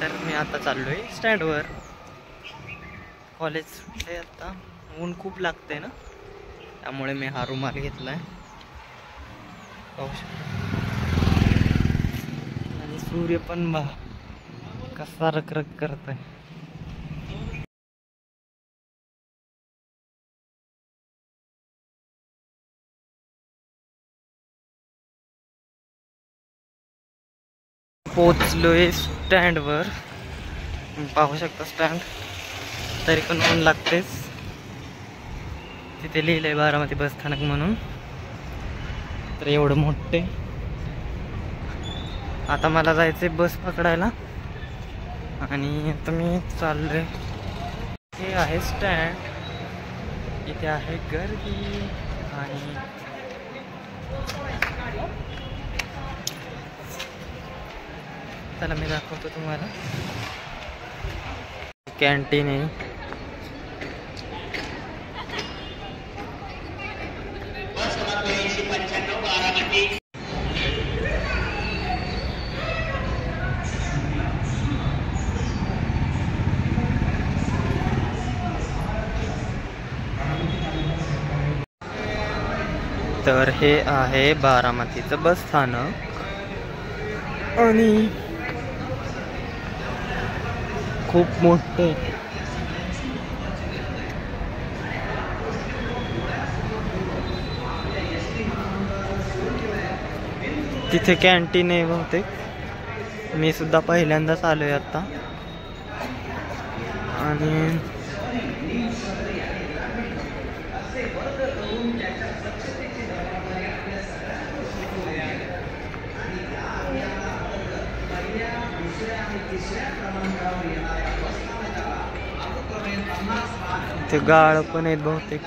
तर मी आता चाललोय स्टँडवर. कॉलेज सुटले आता, ऊन खूप लागते ना, त्यामुळे मी हा रुमाल घेतलाय. आणि सूर्य पण कसा रखरख करतोय. पोचलोय स्टँडवर. पाहू शकता स्टँड, तरी पण ऊन लागतेच. तिथे लिहिलंय बारामती बस स्थानक म्हणून, तर एवढं मोठे. आता मला जायचंय बस पकडायला आणि आता मी चाललोय. हे आहे स्टँड, इथे आहे गर्दी. आणि चला मी दाखवतो तुम्हाला. कॅन्टीन आहे. तर हे आहे बारामतीचं बस स्थानक आणि खूप मोठे. तिथे कॅन्टीन आहे बहुतेक. मी सुद्धा पहिल्यांदाच आलोय आता. आणि ते गाळ पण आहेत बहुतेक.